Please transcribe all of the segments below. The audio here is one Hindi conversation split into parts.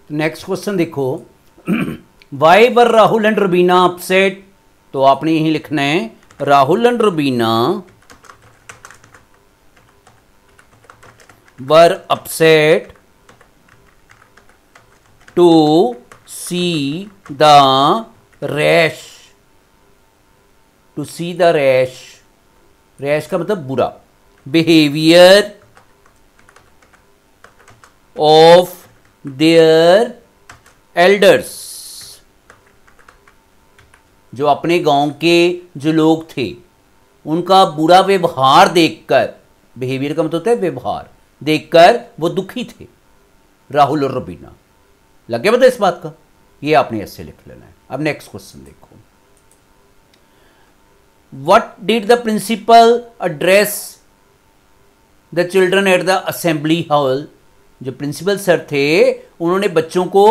नेक्स्ट क्वेश्चन देखो, why were Rahul and Rubina upset. तो आपने यही लिखना है Rahul and Rubina were upset to see the rash. To see the rash, rash का मतलब बुरा बिहेवियर ऑफ देयर एल्डर्स। जो अपने गांव के जो लोग थे उनका बुरा व्यवहार देखकर, बिहेवियर का मतलब होता है व्यवहार, देखकर वो दुखी थे राहुल और रुबीना। लग गया पता इस बात का? ये आपने ऐसे लिख लेना है। अब नेक्स्ट क्वेश्चन देखो, what did the principal address the children at the assembly hall. जो प्रिंसिपल सर थे उन्होंने बच्चों को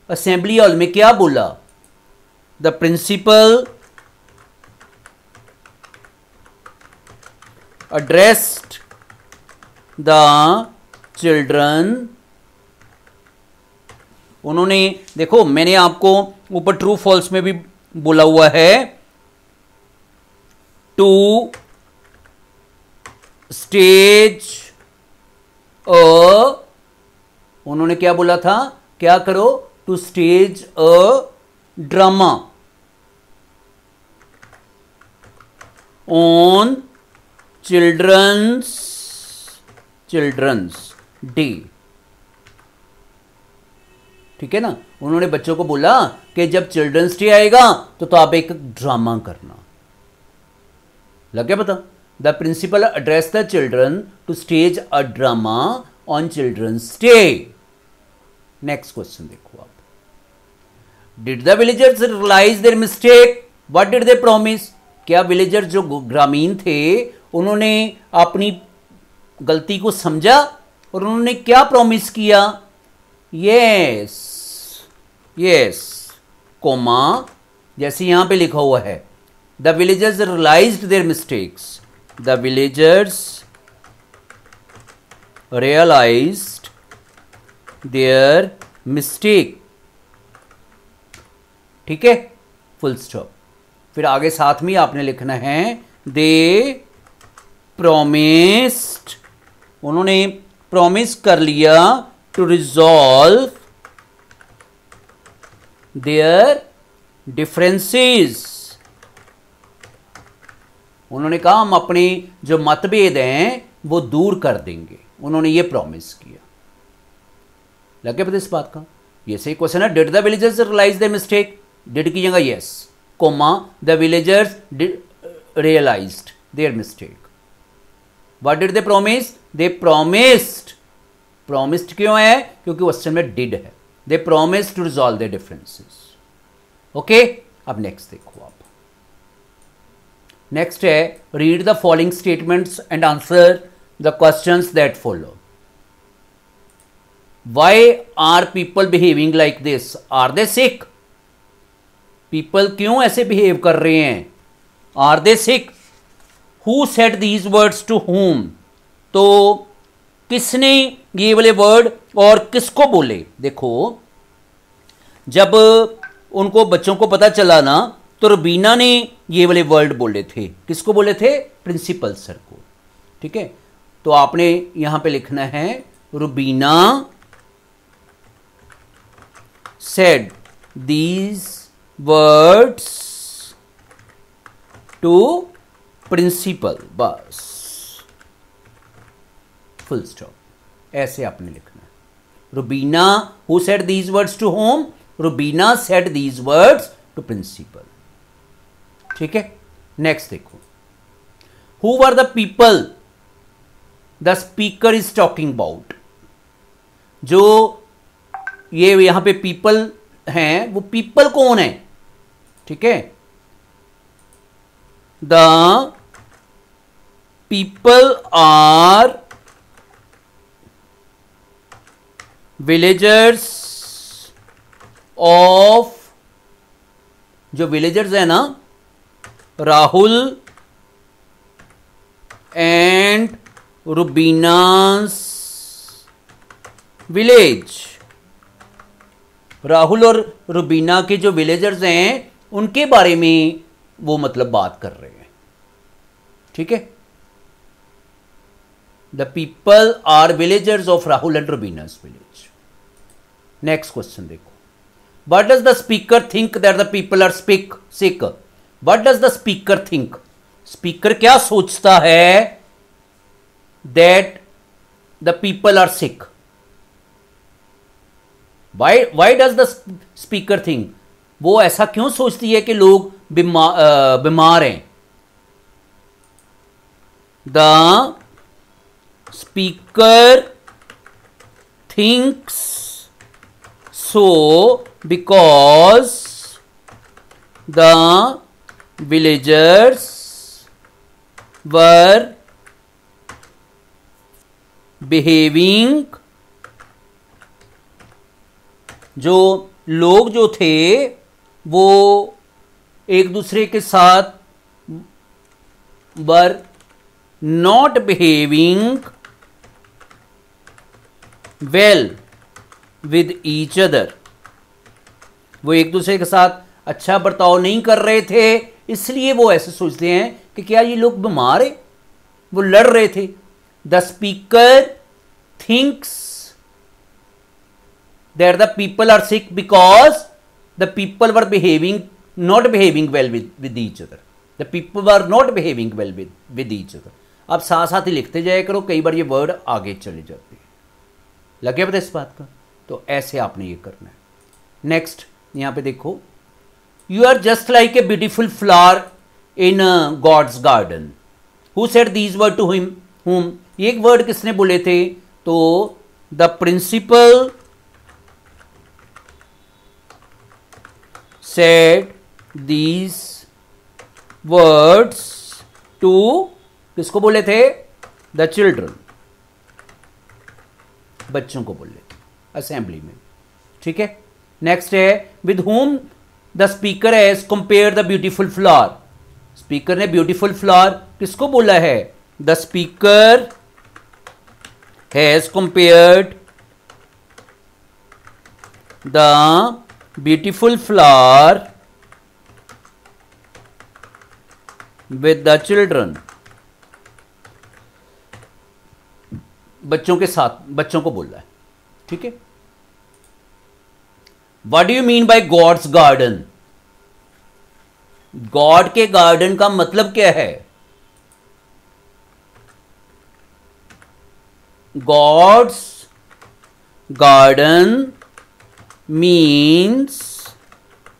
असेंबली हॉल में क्या बोला? The principal addressed the children. उन्होंने, देखो मैंने आपको ऊपर ट्रू फॉल्स में भी बोला हुआ है, टू स्टेज अ, उन्होंने क्या बोला था? क्या करो? To stage a drama on Children's Day. ठीक है ना? उन्होंने बच्चों को बोला कि जब चिल्ड्रंस डे आएगा तो आप एक ड्रामा करना। लग गया पता? The principal address the children to stage a drama on Children's Day. Next question देखो आप, did the villagers realise their mistake, what did they promise. क्या विलेजर जो ग्रामीण थे उन्होंने अपनी गलती को समझा और उन्होंने क्या प्रॉमिस किया? यस यस कोमा, जैसे यहां पे लिखा हुआ है, the villagers realised their mistakes. The villagers realised their mistake. ठीक है, फुल स्टॉप। फिर आगे साथ में आपने लिखना है दे प्रोमिस्ड, उन्होंने प्रॉमिस कर लिया, टू रिजॉल्व देयर डिफरेंसेस। उन्होंने कहा हम अपने जो मतभेद हैं वो दूर कर देंगे। उन्होंने ये प्रॉमिस किया। लगे पता इस बात का? ये सही क्वेश्चन है। Did the villagers realise the mistake, did की जगह yes, comma the villagers realised their mistake. What did they promise? They promised. Promised क्यों है? क्योंकि क्वेश्चन में डिड है। They promised to resolve their differences. Okay, अब नेक्स्ट देखो आप। नेक्स्ट है, read the following statements and answer the questions that follow. Why are people behaving like this? Are they sick? People क्यों ऐसे बिहेव कर रहे हैं? Are they sick? Who said these words to whom? तो किसने ये वाले वर्ड और किसको बोले? देखो, जब उनको बच्चों को पता चला ना तो रुबीना ने ये वाले वर्ड बोले थे। किसको बोले थे? प्रिंसिपल सर को। ठीक है, तो आपने यहां पे लिखना है Rubina said these words to principal, बस फुल स्टॉप। ऐसे आपने लिखना है। Rubina who said these words to whom? Rubina said these words to principal। ठीक है, नेक्स्ट देखो, who were the people the speaker is talking about? जो ये यहां पे पीपल हैं, वो पीपल कौन है? ठीक है, the people are villagers of, जो विलेजर्स है ना, राहुल एंड रुबीनास विलेज। राहुल और रुबीना के जो विलेजर्स हैं उनके बारे में वो मतलब बात कर रहे हैं, ठीक है। The people are villagers of Rahul and Rubina's village. Next question देखो, what does the speaker think that the people are sick. What does the speaker think, speaker क्या सोचता है that the people are sick. Why does the speaker think, वो ऐसा क्यों सोचती है कि लोग बीमार हैं। The speaker thinks so because the villagers were behaving, जो लोग जो थे वो एक दूसरे के साथ were not behaving well with each other, वो एक दूसरे के साथ अच्छा बर्ताव नहीं कर रहे थे, इसलिए वो ऐसे सोचते हैं कि क्या ये लोग बीमार है, वो लड़ रहे थे। The speaker thinks that the people are sick because the people were not behaving well with each other. The people were not behaving well with each other. आप साथ साथ ही लिखते जाया करो, कई बार ये वर्ड आगे चले जाते हैं। लगे पता इस बात का, तो ऐसे आपने ये करना है। नेक्स्ट यहां पे देखो, you are just like a beautiful flower in God's garden. Who said these word to him, whom, ये एक वर्ड किसने बोले थे, तो the principal said these words to, किसको बोले थे, the children, बच्चों को बोले थे असेंबली में, ठीक है। नेक्स्ट है, with whom the speaker has compared the beautiful flower। Speaker ने ब्यूटीफुल फ्लावर किसको बोला है, the speaker has compared the beautiful flower with the children, बच्चों के साथ, बच्चों को बोल रहा है, ठीक है। What do you mean by God's garden? God के गार्डन का मतलब क्या है, God's garden means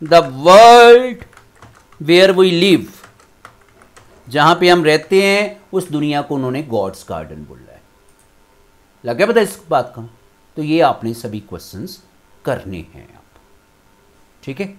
the world where we live, जहां पे हम रहते हैं उस दुनिया को उन्होंने गॉड्स गार्डन बोला है। लगे पता इस बात का, तो ये आपने सभी क्वेश्चंस करने हैं आप, ठीक है।